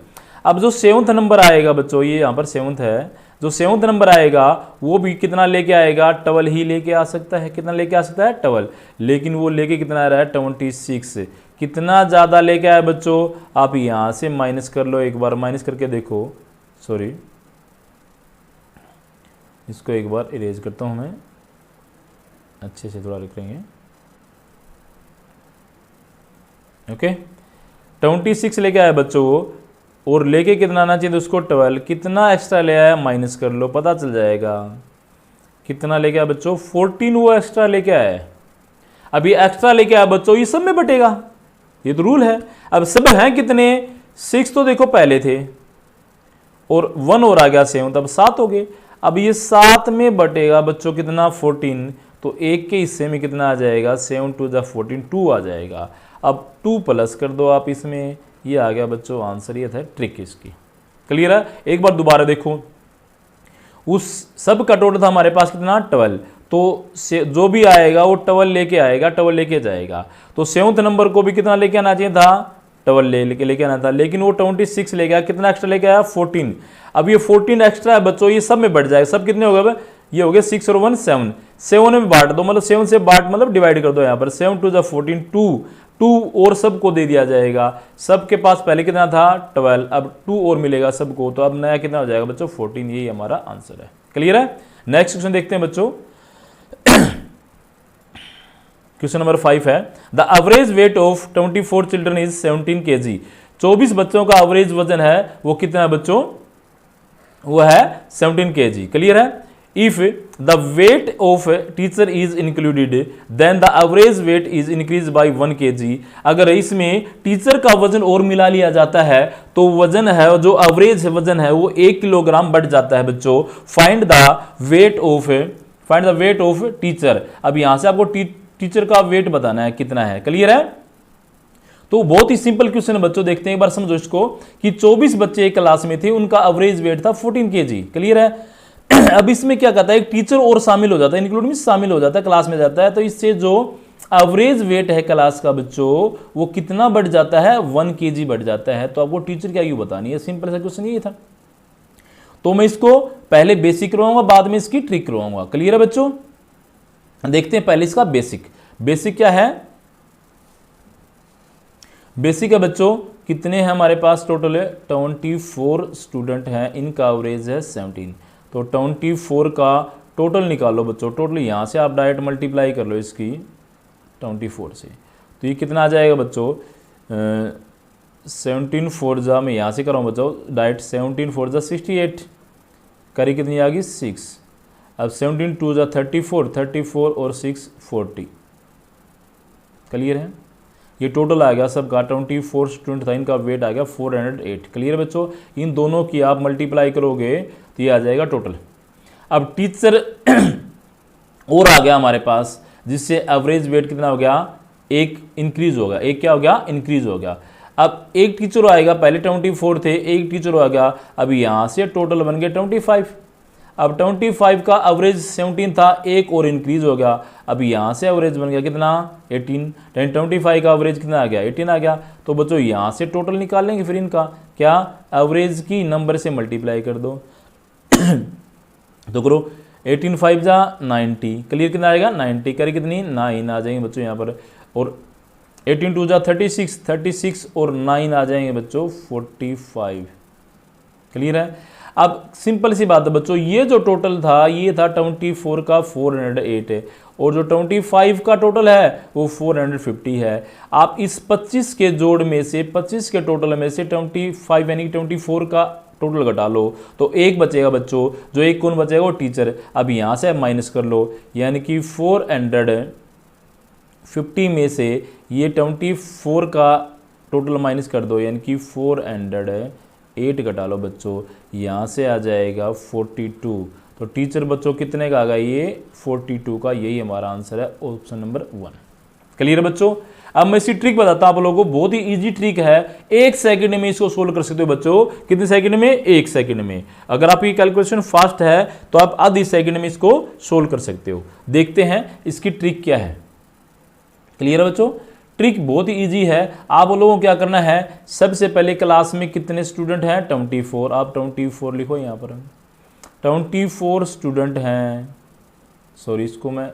अब जो 7th नंबर आएगा बच्चों, ये यहाँ पर 7th है, जो 7th नंबर आएगा वो भी कितना लेके आएगा, 12 ही लेके आ सकता है। कितना लेके आ सकता है, 12, लेकिन वो लेके कितना आ रहा है, 26। कितना ज़्यादा लेके आया बच्चों, आप यहाँ से माइनस कर लो, एक बार माइनस करके देखो, सॉरी इसको एक बार इरेज करता हूँ मैं, अच्छे से थोड़ा लिख लेंगे। ओके 26 लेके आया बच्चों वो, और लेके कितना आना चाहिए उसको 12, कितना एक्स्ट्रा ले आया माइनस कर लो, पता चल जाएगा कितना लेके आया बच्चों, 14 वो एक्स्ट्रा लेके आया है। अब ये एक्स्ट्रा लेके आया बच्चों, ये सब में बटेगा, ये तो रूल है। अब सब हैं कितने, 6 तो देखो पहले थे और 1 और आ गया 7, तब 7 हो गए। अब ये 7 में बटेगा बच्चों कितना, 14, तो एक के हिस्से में कितना आ जाएगा, 7 2 जा 14, 2 आ जाएगा। अब 2 प्लस कर दो आप इसमें, ये आ गया बच्चों आंसर, ये था ट्रिक इसकी। क्लियर है। एक बार दोबारा देखो, उस सब का टोटल था हमारे पास कितना, 12, तो जो भी आएगा वो 12 लेके आएगा, 12 लेके जाएगा। तो 7th नंबर को भी कितना लेके आना चाहिए था, 12 लेके आना था, लेकिन वो 26 लेके आया, कितना एक्स्ट्रा लेके आया, 14। अब ये 14 एक्स्ट्रा है बच्चों, ये सब में बढ़ जाएगा, सब कितने हो गए, ये हो गए 6 और 1 7, 7 में बांट दो, मतलब 7 से बांट मतलब डिवाइड कर दो यहाँ पर, 7 2 जा 14, 2 और सबको दे दिया जाएगा। सबके पास पहले कितना था, 12, अब 2 और मिलेगा सबको, तो अब नया कितना हो जाएगा बच्चों, 14, यही हमारा आंसर है। क्लियर है। नेक्स्ट क्वेश्चन देखते हैं बच्चों। क्वेश्चन नंबर 5 है, the average weight of 24 children is 17 kg। 24 बच्चों का एवरेज वजन है वो कितना है बच्चों, वो है 17 kg। क्लियर है। If the weight of teacher is included then the average weight is increase by 1 kg। अगर इसमें टीचर का वजन और मिला लिया जाता है तो वजन है, जो एवरेज वजन है वो 1 किलोग्राम बढ़ जाता है बच्चों। Find the weight of teacher. अब यहां से आपको टीचर का वेट बताना है कितना है। क्लियर है। तो बहुत ही सिंपल क्वेश्चन है बच्चों, देखते हैं एक बार समझो इसको, कि 24 बच्चे एक क्लास में थे, उनका एवरेज वेट था 14 kg। क्लियर है। अब इसमें क्या कहता है, एक टीचर और शामिल हो जाता है, इंक्लूड में शामिल हो जाता है, क्लास में जाता है, तो इससे जो एवरेज वेट है क्लास का बच्चों वो कितना बढ़ जाता है, 1 kg बढ़ जाता है। तो आपको टीचर क्या बतानी है, सिंपल सा क्वेश्चन ये था। तो मैं इसको पहले बेसिक करवाऊंगा, बाद में इसकी ट्रिक करवाऊंगा। क्लियर है बच्चों। देखते हैं पहले इसका बेसिक क्या है। बेसिक है बच्चों, कितने हैं हमारे पास, टोटल है 24 स्टूडेंट हैं, इनका एवरेज है 17। तो 24 का टोटल निकालो बच्चों, टोटल यहां से आप डायरेक्ट मल्टीप्लाई कर लो इसकी 24 से, तो ये कितना आ जाएगा बच्चों, 17 4 जा, मैं यहां से कर रहा हूं बच्चों डायरेक्ट, 17 4 जा 68, करी कितनी आ गई 6। अब 17 2 जा 34 और 6 40। क्लियर है। ये टोटल आ गया सबका, 24 स्टूडेंट था, इनका वेट आ गया 408। क्लियर है बच्चों। इन दोनों की आप मल्टीप्लाई करोगे तो ये आ जाएगा टोटल। अब टीचर और आ गया हमारे पास, जिससे एवरेज वेट कितना हो गया, एक इंक्रीज हो गया, एक क्या हो गया, इंक्रीज हो गया। अब एक टीचर आएगा, पहले 24 थे, एक टीचर आ गया, अब यहां से टोटल बन गया 25। अब 25 का एवरेज 17 था, एक और इंक्रीज हो गया, अब यहां से एवरेज बन गया कितना, 18। 25 का एवरेज कितना आ गया, 18 आ गया। तो बच्चों यहां से टोटल निकाल लेंगे, फिर इनका क्या, एवरेज की नंबर से मल्टीप्लाई कर दो। तो करो 18 5 जा 90। क्लियर कितना आएगा, 90, करी कितनी 9 आ जाएंगे बच्चों यहाँ पर, और 18 2 जा 36 और 9 आ जाएंगे बच्चों 45। क्लियर है। अब सिंपल सी बात है बच्चों, ये जो टोटल था ये था 24 का 408 है, और जो 25 का टोटल है वो 450 है। आप इस 25 के जोड़ में से, 25 के टोटल में से 25 यानी 24 का टोटल घटा लो, तो एक बचेगा बच्चों, जो एक कौन बचेगा, वो टीचर। अब यहाँ से माइनस कर लो, यानी कि 450 में से ये 24 का टोटल माइनस कर दो, यानी कि 408 घटा लो बच्चों, यहाँ से आ जाएगा 42। तो टीचर बच्चों कितने का आ गया, ये 42 का, यही हमारा आंसर है ऑप्शन नंबर 1। क्लियर बच्चों। अब मैं इसकी ट्रिक बताता हूं आप लोगों को, बहुत ही इजी ट्रिक है, 1 सेकंड में इसको सोल्व कर सकते हो बच्चों। कितने सेकंड में, 1 सेकंड में। अगर आपकी कैलकुलेशन फास्ट है तो आप आधी सेकंड में इसको सोल्व कर सकते हो। देखते हैं इसकी ट्रिक क्या है। क्लियर है बच्चों। ट्रिक बहुत ही ईजी है। आप लोगों को क्या करना है, सबसे पहले क्लास में कितने स्टूडेंट हैं 24, आप 24 लिखो यहाँ पर, 24 स्टूडेंट हैं। सॉरी इसको मैं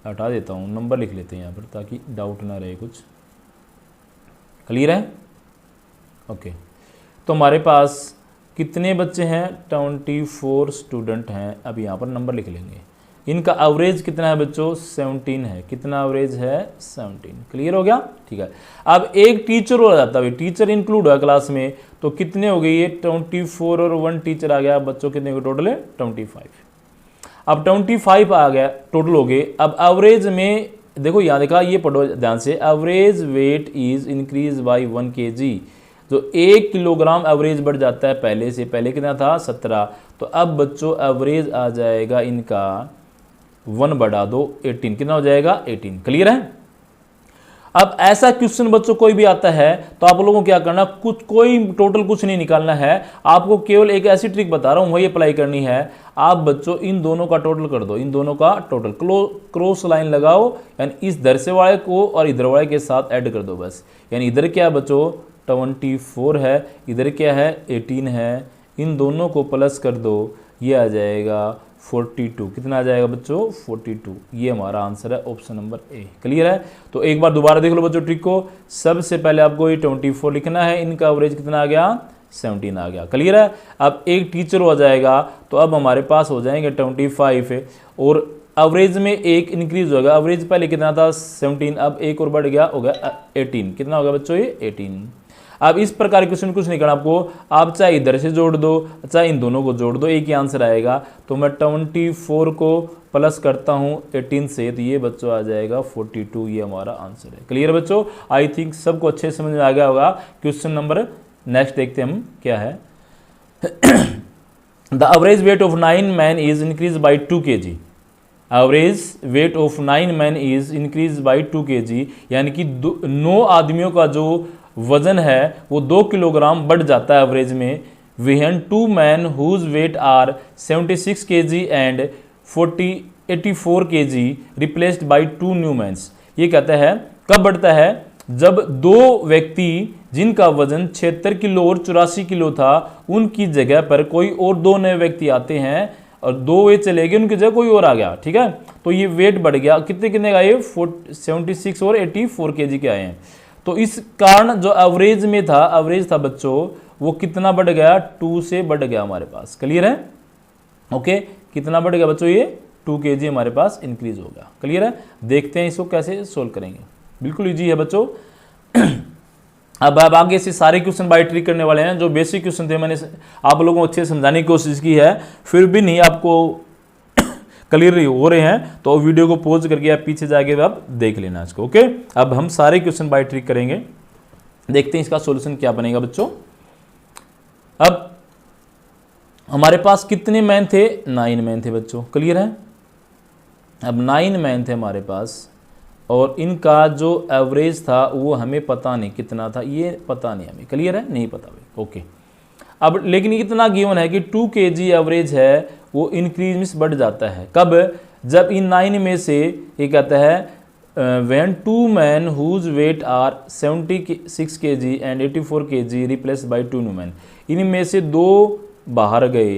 हटा देता हूँ, नंबर लिख लेते हैं यहाँ पर ताकि डाउट ना रहे कुछ। क्लियर है? ओके, तो हमारे पास कितने बच्चे हैं 24 स्टूडेंट हैं। अब यहाँ पर नंबर लिख लेंगे। इनका एवरेज कितना है बच्चों 17 है। कितना एवरेज है 17। क्लियर हो गया? ठीक है। अब एक टीचर हो जाता है, टीचर इंक्लूड हुआ क्लास में, तो कितने हो गए ये 24 और 1 टीचर आ गया। बच्चों कितने को टोटल है 25। अब 25 आ गया टोटल हो गए। अब एवरेज में देखो यहाँ देखा, ये पढ़ो ध्यान से, average weight is increase by 1 kg। जो 1 किलोग्राम एवरेज बढ़ जाता है पहले से, पहले कितना था 17, तो अब बच्चों एवरेज आ जाएगा इनका 1 बढ़ा दो 18, कितना हो जाएगा 18। क्लियर है? अब ऐसा क्वेश्चन बच्चों कोई भी आता है तो आप लोगों को क्या करना, कुछ कोई टोटल कुछ नहीं निकालना है, आपको केवल एक ऐसी ट्रिक बता रहा हूं वही अप्लाई करनी है। आप बच्चों इन दोनों का टोटल कर दो, इन दोनों का टोटल क्रॉस लाइन लगाओ, यानी इस इधर से वाले को और इधर वाले के साथ ऐड कर दो बस। यानी इधर क्या है बच्चों 24 है, इधर क्या है 18 है, इन दोनों को प्लस कर दो, ये आ जाएगा 42। कितना आ जाएगा बच्चों 42। ये हमारा आंसर है ऑप्शन नंबर ए। क्लियर है? तो एक बार दोबारा देख लो बच्चों ट्रिक को। सबसे पहले आपको ये 24 लिखना है, इनका एवरेज कितना आ गया 17 आ गया। क्लियर है? अब एक टीचर हो जाएगा तो अब हमारे पास हो जाएंगे 25 और एवरेज में एक इंक्रीज होगा। एवरेज पहले कितना था 17, अब एक और बढ़ गया हो गया 18। कितना होगा बच्चों ये 18। अब इस प्रकार के क्वेश्चन कुछ नहीं करना आपको, आप चाहे इधर से जोड़ दो चाहे इन दोनों को जोड़ दो, एक ही आंसर आएगा। तो मैं 24 को प्लस करता हूं 18 से, तो ये बच्चों आ जाएगा 42। ये हमारा आंसर है। क्लियर बच्चों? आई थिंक सबको अच्छे समझ में आ गया होगा। क्वेश्चन नंबर नेक्स्ट देखते हैं हम क्या है। The average weight of 9 man is increase by 2 kg। Average weight of 9 man is increase by 2 kg, यानी कि 9 आदमियों का जो वजन है वो 2 किलोग्राम बढ़ जाता है एवरेज में। When 2 man whose weight are 76 kg and 84 kg replaced by 2 new mans. ये कहता है कब बढ़ता है, जब 2 व्यक्ति जिनका वजन 76 किलो और 84 किलो था उनकी जगह पर कोई और 2 नए व्यक्ति आते हैं और 2 वे चले गए, उनकी जगह कोई और आ गया। ठीक है? तो ये वेट बढ़ गया। कितने कितने का, ये 76 और 84 kg के आए हैं। तो इस कारण जो एवरेज में था, एवरेज था बच्चों वो कितना बढ़ गया 2 से बढ़ गया हमारे पास। क्लियर है? ओके, कितना बढ़ गया बच्चों ये 2 kg हमारे पास इंक्रीज हो गया। क्लियर है? देखते हैं इसको कैसे सोल्व करेंगे। बिल्कुल इजी है बच्चों। अब आगे से सारे क्वेश्चन बाय ट्रिक करने वाले हैं। जो बेसिक क्वेश्चन थे मैंने आप लोगों को अच्छे से समझाने की कोशिश की है, फिर भी नहीं आपको क्लियर हो रहे हैं तो वीडियो को पॉज करके आप पीछे जाके आप देख लेना इसको। ओके, अब हम सारे क्वेश्चन बाय ट्रिक करेंगे, देखते हैं इसका सॉल्यूशन क्या बनेगा बच्चों। अब हमारे पास कितने मैन थे 9 मैन थे बच्चों। क्लियर है? अब 9 मैन थे हमारे पास और इनका जो एवरेज था वो हमें पता नहीं कितना था, ये पता नहीं हमें। क्लियर है? नहीं पता भाई। ओके, अब लेकिन इतना गिवन है कि 2 kg एवरेज है वो इंक्रीज में बढ़ जाता है। कब? जब इन 9 में से ये कहता है when 2 man whose weight are 76 kg and 84 kg replace by 2 new man. इनमें से 2 बाहर गए।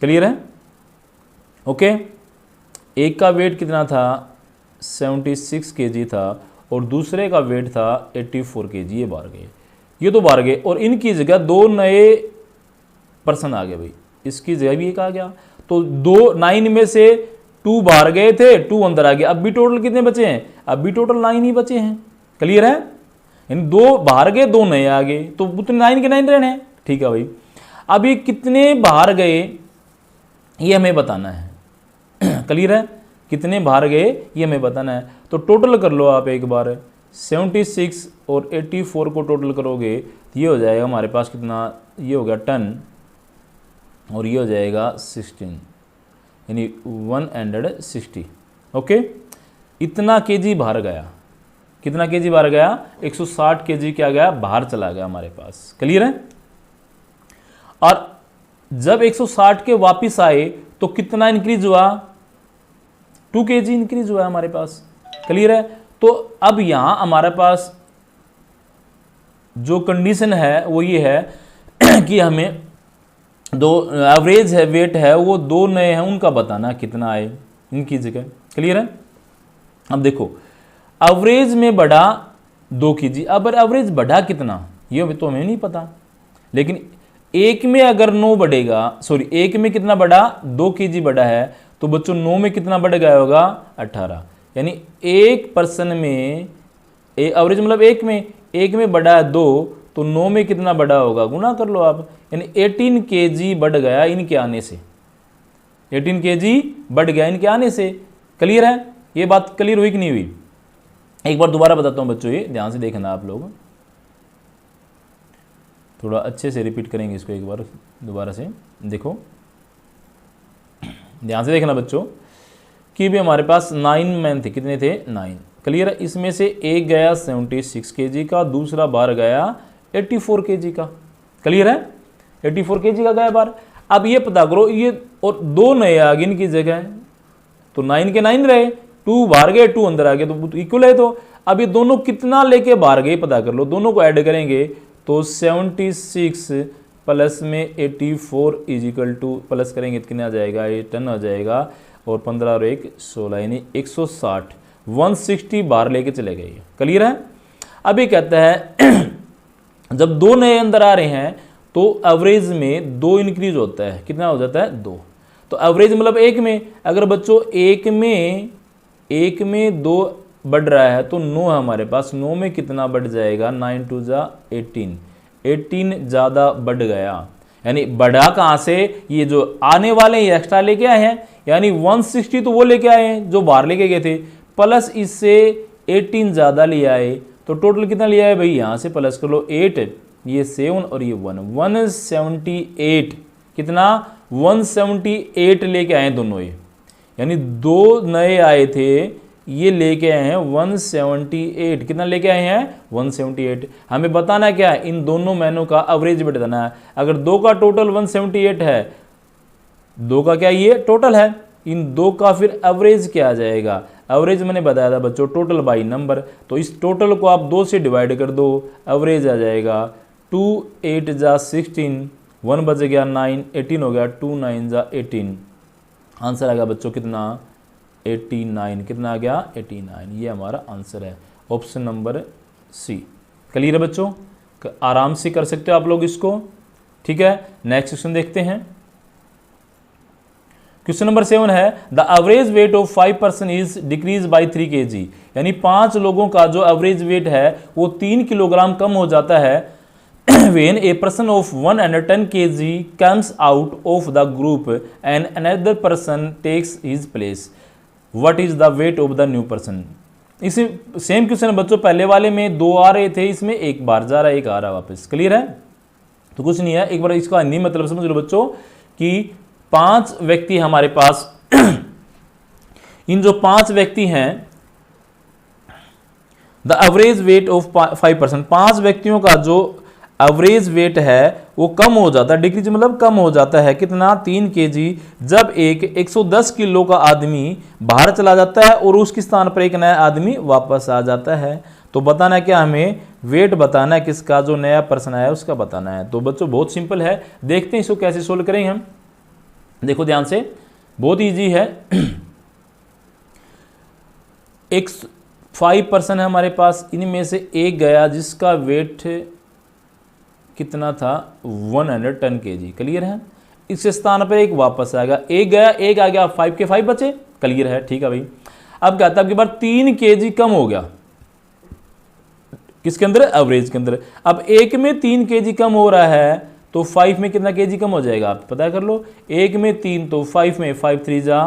क्लियर है? ओके, एक का वेट कितना था 76 kg था और दूसरे का वेट था 84 kg। ये बाहर गए, ये तो बाहर गए और इनकी जगह 2 नए पर्सन आ गए भाई, इसकी जगह भी एक आ गया। तो 9 में से 2 बाहर गए थे, 2 अंदर आ गए। अब भी टोटल कितने बचे हैं? अब भी टोटल 9 ही बचे हैं। क्लियर है? यानी 2 बाहर गए 2 नए आ गए, तो उतने 9 के 9 रहने हैं। ठीक है भाई। अब ये कितने बाहर गए ये हमें बताना है। क्लियर है? कितने बाहर गए ये हमें बताना है। तो टोटल कर लो आप एक बार, 76 और 84 को टोटल करोगे तो ये हो जाएगा हमारे पास कितना, ये हो गया 10 और ये हो जाएगा 16, यानी 160। ओके, इतना केजी बाहर गया। कितना केजी बाहर गया 160 केजी क्या गया बाहर चला गया हमारे पास। क्लियर है? और जब 160 के वापिस आए तो कितना इंक्रीज हुआ 2 kg इंक्रीज हुआ हमारे पास। क्लियर है? तो अब यहाँ हमारे पास जो कंडीशन है वो ये है कि हमें दो एवरेज है वेट है वो दो नए हैं उनका बताना कितना आए इनकी जगह। क्लियर है। अब देखो एवरेज में बढ़ा 2 kg, अब एवरेज बढ़ा कितना ये तो हमें नहीं पता, लेकिन एक में अगर 9 बढ़ेगा, सॉरी एक में कितना बढ़ा 2 kg बढ़ा है, तो बच्चों 9 में कितना बढ़ गया होगा 18, यानी एक पर्सन में एवरेज मतलब एक में बढ़ा है 2, तो 9 में कितना बढ़ा होगा गुना कर लो आप, यानी 18 kg बढ़ गया इनके आने से, 18 kg बढ़ गया इनके आने से। क्लियर है, ये बात क्लियर हुई कि नहीं हुई? एक बार दोबारा बताता हूं बच्चों, ये ध्यान से देखना आप लोग, थोड़ा अच्छे से रिपीट करेंगे इसको एक बार दोबारा से। देखो ध्यान से देखना बच्चों कि भी हमारे पास 9 मैन थे, कितने थे 9। क्लियर है, इसमें से एक गया 76 kg का, दूसरा बार गया 84 kg का। क्लियर है, 84 kg का गया बार। अब ये पता करो ये और 2 नए आ गए इनकी जगह, तो 9 के 9 रहे, 2 बाहर गए 2 अंदर आ गए, तो इक्वल है। तो अब ये दोनों कितना लेके बाहर गए पता कर लो, दोनों को ऐड करेंगे तो 76 प्लस में 84 इज इक्वल टू, प्लस करेंगे तो कितना आ जाएगा, ये 10 आ जाएगा, और 15 और 1 16, यानी 160, 160 बाहर लेके चले गए। क्लियर है। अब ये कहता है जब 2 नए अंदर आ रहे हैं तो एवरेज में 2 इंक्रीज होता है, कितना हो जाता है 2। तो एवरेज मतलब एक में, अगर बच्चों एक में 2 बढ़ रहा है तो 9 है हमारे पास, 9 में कितना बढ़ जाएगा, 9 2 जा 18, 18 ज़्यादा बढ़ गया, यानी बढ़ा कहाँ से, ये जो आने वाले हैं एक्स्ट्रा लेके आए हैं, यानी 160 तो वो लेके आए हैं जो बाहर लेके गए थे, प्लस इससे 18 ज़्यादा ले आए, तो टोटल कितना लिया है भाई, यहाँ से प्लस कर लो 8, ये 7 और ये 1, 178, कितना 178 लेके आए दोनों ये, यानी 2 नए आए थे ये लेके आए हैं 178, कितना लेके आए हैं 178। हमें बताना क्या है, इन दोनों मैनों का एवरेज बताना है। अगर 2 का टोटल 178 है, 2 का क्या ये टोटल है, इन 2 का फिर एवरेज क्या आ जाएगा, एवरेज मैंने बताया था बच्चों टोटल बाई नंबर, तो इस टोटल को आप 2 से डिवाइड कर दो, एवरेज आ जाएगा 2 8 जा 16, 1 बच गया 9, 18 हो गया, 2 9 जा 18, आंसर आ गया बच्चों कितना 89, कितना आ गया 89, ये हमारा आंसर है ऑप्शन नंबर सी। क्लियर है बच्चों, आराम से कर सकते हो आप लोग इसको। ठीक है, नेक्स्ट क्वेश्चन देखते हैं। क्वेश्चन नंबर 7 है the average weight of 5 person is decrease by 3 kg, यानी 5 लोगों का जो एवरेज वेट है वो 3 किलोग्राम कम हो जाता है when a person of 110 kg comes out of the group and another person takes his place, what is the weight of the new person। इसी सेम क्वेश्चन बच्चों पहले वाले में 2 आ रहे थे, इसमें एक बार जा रहा है एक आ रहा है वापस। क्लियर है, तो कुछ नहीं है, एक बार इसका हिंदी मतलब समझ लो बच्चों कि 5 व्यक्ति हमारे पास इन जो 5 व्यक्ति हैं the average weight of 5 person, 5 व्यक्तियों का जो एवरेज वेट है वो कम हो जाता है, डिक्रीज मतलब कम हो जाता है, कितना 3 kg, जब एक 110 किलो का आदमी बाहर चला जाता है और उसके स्थान पर एक नया आदमी वापस आ जाता है। तो बताना है क्या, हमें वेट बताना है किसका, जो नया पर्सन आया उसका बताना है। तो बच्चों बहुत सिंपल है, देखते हैं इसको कैसे सोल्व करेंगे हम। देखो ध्यान से, बहुत ईजी है। एक 5 पर्सन है हमारे पास, इनमें से एक गया जिसका वेट कितना था 110 kg। क्लियर है, इस स्थान पर एक वापस आएगा, एक गया एक आ गया, 5 के 5 बचे। क्लियर है, ठीक है भाई। अब क्या था, आपके पास 3 kg कम हो गया, किसके अंदर, एवरेज के अंदर। अब एक में 3 kg कम हो रहा है तो 5 में कितना kg कम हो जाएगा आप पता कर लो, एक में 3 तो 5 में 5 3 जा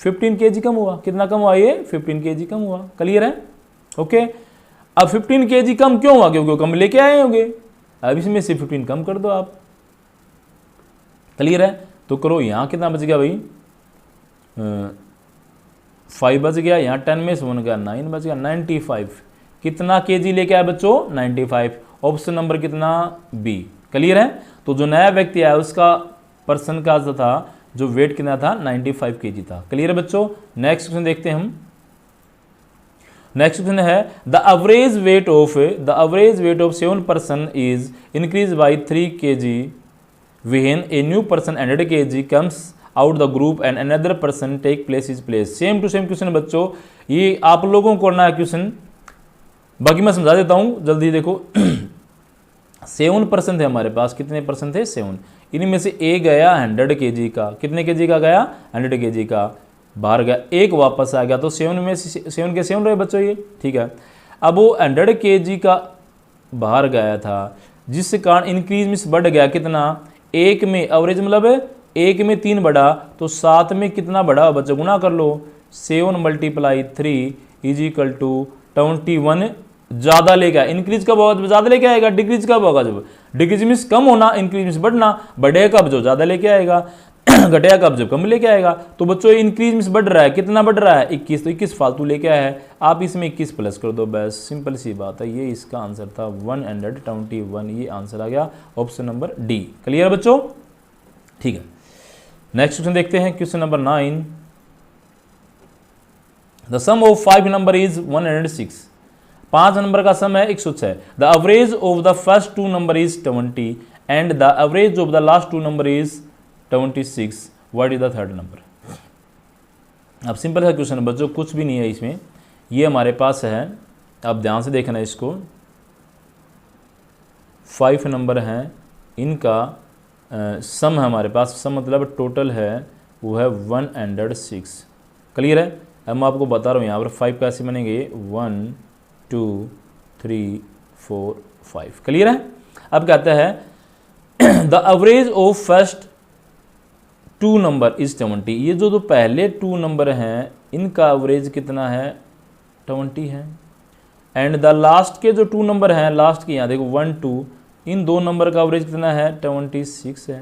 15 kg कम हुआ, कितना कम हुआ ये 15 kg कम हुआ। क्लियर है, ओके। अब 15 kg कम क्यों हुआ, क्योंकि कम लेके आए होंगे, अब इसमें से 15 कम कर दो आप। क्लियर है, तो करो, यहाँ कितना बच गया भाई 5 बच गया, यहाँ 10 में से 1 गया 9 बच गया, 95। कितना kg लेके आया बच्चों 95, ऑप्शन नंबर कितना बी। क्लियर है, तो जो नया व्यक्ति आया उसका पर्सन का जो था जो वेट कितना था 95 kg था। क्लियर है बच्चों, नेक्स्ट क्वेश्चन देखते हैं हम। नेक्स्ट क्वेश्चन है the average weight of 7 person is increase by 3 kg when a new person 100 kg comes out the group and another person take place his place। Same to same question बच्चों, ये आप लोगों को करना है question, बाकी मैं समझा देता हूँ जल्दी। देखो 7% थे हमारे पास, कितने परसेंट थे 7, इनमें से एक गया 100 kg का, कितने kg का गया 100 kg का, बाहर गया, एक वापस आ गया, तो 7 में 7 के 7 रहे बच्चों ये, ठीक है। अब वो 100 kg का बाहर गया था, जिस कारण इंक्रीज मीन्स बढ़ गया, कितना, एक में एवरेज मतलब एक में 3 बढ़ा, तो 7 में कितना बढ़ा बच्चों, गुना कर लो, 7 × 3 इज इक्वल टू 21 ज़्यादा लेके आया। इंक्रीज कब होगा, जब ज़्यादा लेके आएगा। डिक्रीज कब होगा, जब डिक्रीज मीन्स कम होना, इंक्रीज मीन्स बढ़ना, बढ़ेगा कब, जो ज़्यादा लेके आएगा, घटेगा कब, जब कम लेके आएगा। तो बच्चों इंक्रीज मीन्स बढ़ रहा है, कितना बढ़ रहा है 21, तो 21 फालतू लेके आया है, आप इसमें 21 प्लस कर दो, बस सिंपल सी बात है। ये इसका आंसर था 121, ये आंसर आ गया ऑप्शन नंबर डी। क्लियर बच्चों, ठीक है। नेक्स्ट क्वेश्चन देखते हैं, question number 9। The sum of 5 number is 106। 5 number का सम है 106। The average of the first 2 number is 20 and the average of the last 2 number is 26। What is the third number. अब simple सा question है बच्चों, कुछ भी नहीं है इसमें, ये हमारे पास है, आप ध्यान से देखना इसको, 5 नंबर हैं, इनका सम है हमारे पास, सम मतलब टोटल है वो है 106। क्लियर है। अब मैं आपको बता रहा हूँ यहाँ पर 5 कैसे बनेंगे, 1 2 3 4 5। क्लियर है। अब कहता है the average of first 2 number is 20। ये जो पहले 2 नंबर हैं इनका एवरेज कितना है 20 है, एंड द लास्ट के जो 2 नंबर हैं, लास्ट के यहाँ देखो 1 2, इन 2 नंबर का एवरेज कितना है 26 है।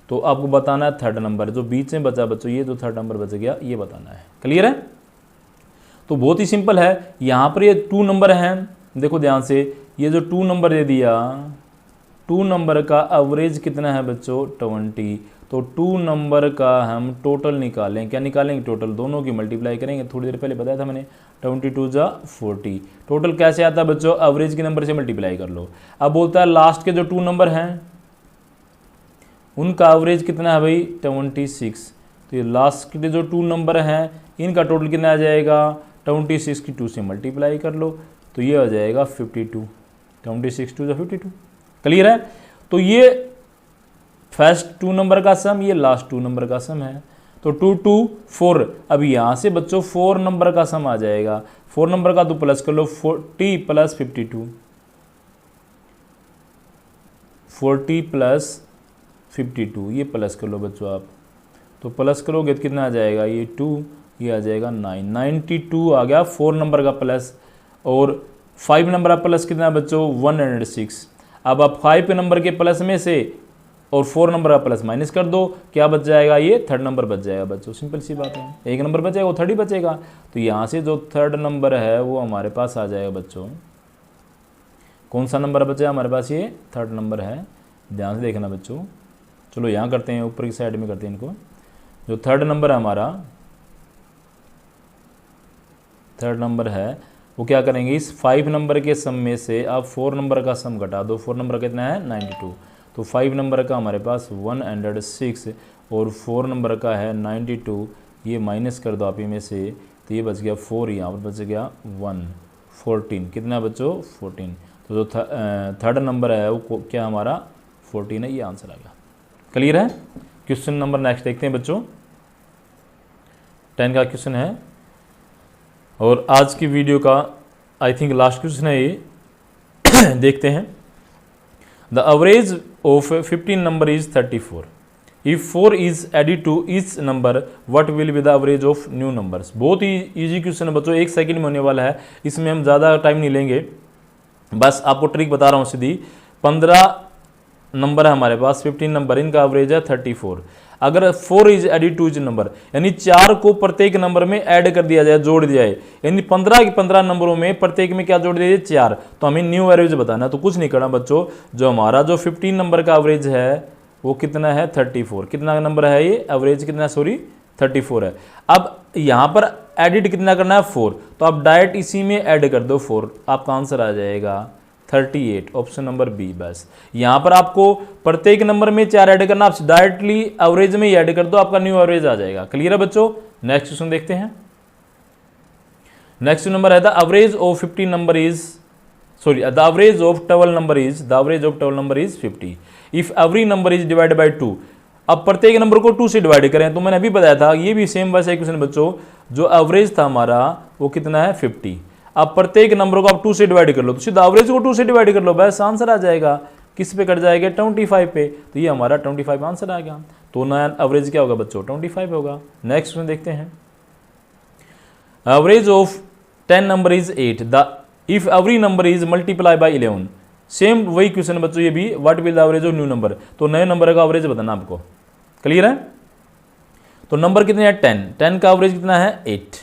तो आपको बताना है थर्ड नंबर, जो बीच में बचा बच्चों, ये जो थर्ड नंबर बच गया ये बताना है। क्लियर है। तो बहुत ही सिंपल है, यहाँ पर ये 2 नंबर हैं, देखो ध्यान से, ये जो 2 नंबर दे दिया, 2 नंबर का एवरेज कितना है बच्चों 20। तो 2 नंबर का हम टोटल निकालें, क्या निकालेंगे, टोटल, दोनों की मल्टीप्लाई करेंगे। थोड़ी देर पहले बताया था मैंने, 22 जा 40। टोटल कैसे आता है बच्चों, एवरेज के नंबर से मल्टीप्लाई कर लो। अब बोलता है लास्ट के जो 2 नंबर हैं उनका एवरेज कितना है भाई 26। तो ये लास्ट के जो 2 नंबर हैं इनका टोटल कितना आ जाएगा 26 की 2 से मल्टीप्लाई कर लो, तो ये आ जाएगा 52। 26 2 जा 52। क्लियर है। तो ये फर्स्ट 2 नंबर का सम, ये लास्ट 2 नंबर का सम है, तो 2 2 4। अब यहाँ से बच्चों 4 नंबर का सम आ जाएगा, 4 नंबर का तो प्लस कर लो, 40 + 52, 40 + 52, ये प्लस कर लो बच्चों आप, तो प्लस करोगे तो कितना आ जाएगा, ये 2, ये आ जाएगा 9, 92 आ गया 4 नंबर का प्लस, और 5 नंबर का प्लस कितना बच्चों 106। अब आप 5 नंबर के प्लस में से और 4 नंबर का प्लस माइनस कर दो, क्या बच जाएगा, ये थर्ड नंबर बच जाएगा बच्चों। सिंपल सी बात है, एक नंबर बचेगा वो थर्ड ही बचेगा, तो यहाँ से जो थर्ड नंबर है वो हमारे पास आ जाएगा बच्चों। कौन सा नंबर बचा हमारे पास, ये थर्ड नंबर है, ध्यान से देखना बच्चों। चलो यहाँ करते हैं, ऊपर की साइड में करते हैं इनको। जो थर्ड नंबर है हमारा, थर्ड नंबर है वो क्या करेंगे, इस 5 नंबर के सम में से आप 4 नंबर का सम घटा दो। 4 नंबर कितना है 92, तो 5 नंबर का हमारे पास 106 और 4 नंबर का है 92, ये माइनस कर दो आप में से, तो ये बच गया 4, यहाँ पर बच गया 1, 14, कितना बच्चों 14। तो जो थर्ड नंबर है वो क्या हमारा 14 है, ये आंसर आ गया। क्लियर है। क्वेश्चन नंबर नेक्स्ट देखते हैं बच्चों, 10 का क्वेश्चन है, और आज की वीडियो का आई थिंक लास्ट क्वेश्चन है ये। देखते हैं। The average of 15 number is 34। If 4 is added to each number what will be the average of new numbers. बहुत ही इजी क्वेश्चन है बच्चों, 1 सेकंड में होने वाला है, इसमें हम ज़्यादा टाइम नहीं लेंगे, बस आपको ट्रिक बता रहा हूँ सीधी। 15 नंबर है हमारे पास, 15 नंबर, इनका एवरेज है 34। अगर 4 is added to each number, यानी 4 को प्रत्येक नंबर में ऐड कर दिया जाए, जोड़ दिया जाए, यानी 15 के 15 नंबरों में प्रत्येक में क्या जोड़ दिया जाए 4, तो हमें न्यू एवरेज बताना है। तो कुछ नहीं करना बच्चों, जो हमारा जो 15 नंबर का एवरेज है वो कितना है 34। कितना नंबर है ये एवरेज, कितना सॉरी 34 है। अब यहाँ पर एडिट कितना करना है 4, तो आप डायरेक्ट इसी में ऐड कर दो 4, आपका आंसर आ जाएगा 38, ऑप्शन नंबर बी। बस यहाँ पर आपको प्रत्येक नंबर में 4 ऐड करना, आप डायरेक्टली एवरेज में ही ऐड कर दो, आपका न्यू एवरेज आ जाएगा। क्लियर है बच्चों? नेक्स्ट क्वेश्चन देखते हैं। नेक्स्ट नंबर है the average of 50 number is the average of 12 number is 50 if every number is divided by 2। अब प्रत्येक नंबर को 2 से डिवाइड करें, तो मैंने अभी बताया था ये भी सेम वैसा ही क्वेश्चन बच्चों, जो एवरेज था हमारा वो कितना है 50। अब प्रत्येक नंबर को आप 2 से डिवाइड कर लो, तो सीधा एवरेज को 2 से डिवाइड कर लो, बस आंसर आ जाएगा। किस पे कट जाएगा? 25 पे, तो ये हमारा 25 आंसर आ गया। तो नया एवरेज क्या होगा बच्चों? 25 होगा। नेक्स्ट में देखते हैं, average of 10 number is 8 if every number is multiply by 11। Same वही क्वेश्चन बच्चों ये भी, what will the average of new number, तो नए नंबर का एवरेज बताना आपको। क्लियर है? तो नंबर कितने हैं? 10 का एवरेज कितना है? 8।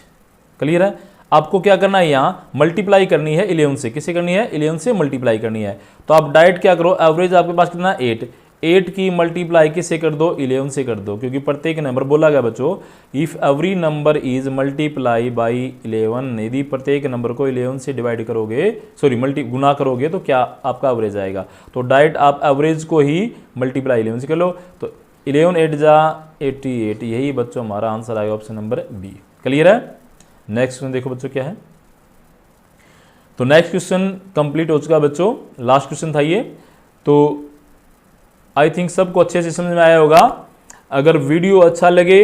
क्लियर है? आपको क्या करना है, यहाँ मल्टीप्लाई करनी है 11 से। किसे करनी है? 11 से मल्टीप्लाई करनी है। तो आप डायरेक्ट क्या करो, एवरेज आपके पास कितना? 8 की मल्टीप्लाई किससे कर दो? 11 से कर दो, क्योंकि प्रत्येक नंबर बोला गया बच्चों, if every number is multiply by 11, यदि प्रत्येक नंबर को 11 से डिवाइड करोगे, गुना करोगे, तो क्या आपका एवरेज आएगा। तो डायरेक्ट आप एवरेज को ही मल्टीप्लाई 11 से कर लो, तो 11 8 जा 88, यही बच्चों हमारा आंसर आएगा, ऑप्शन नंबर बी। क्लियर है? नेक्स्ट क्वेश्चन देखो बच्चों क्या है। तो नेक्स्ट क्वेश्चन कंप्लीट हो चुका बच्चों, लास्ट क्वेश्चन था ये। तो आई थिंक सबको अच्छे से समझ में आया होगा। अगर वीडियो अच्छा लगे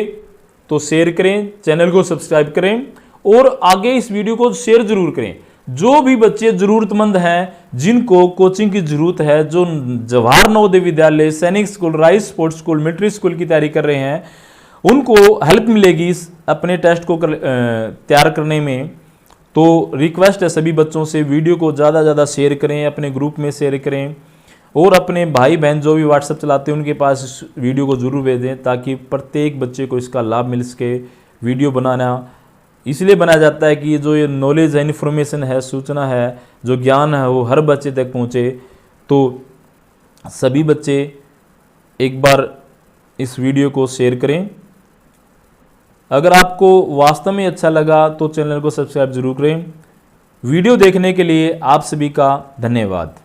तो शेयर करें, चैनल को सब्सक्राइब करें और आगे इस वीडियो को शेयर जरूर करें। जो भी बच्चे जरूरतमंद हैं, जिनको कोचिंग की जरूरत है, जो जवाहर नवोदय विद्यालय, सैनिक school, rice sports school, military school की तैयारी कर रहे हैं, उनको हेल्प मिलेगी इस अपने टेस्ट को तैयार करने में। तो रिक्वेस्ट है सभी बच्चों से, वीडियो को ज़्यादा से ज़्यादा शेयर करें, अपने ग्रुप में शेयर करें और अपने भाई बहन जो भी व्हाट्सएप चलाते हैं उनके पास इस वीडियो को जरूर भेजें, ताकि प्रत्येक बच्चे को इसका लाभ मिल सके। वीडियो बनाना इसलिए बनाया जाता है कि जो ये नॉलेज है, इन्फॉर्मेशन है, सूचना है, जो ज्ञान है, वो हर बच्चे तक पहुँचे। तो सभी बच्चे एक बार इस वीडियो को शेयर करें। अगर आपको वास्तव में अच्छा लगा तो चैनल को सब्सक्राइब जरूर करें। वीडियो देखने के लिए आप सभी का धन्यवाद।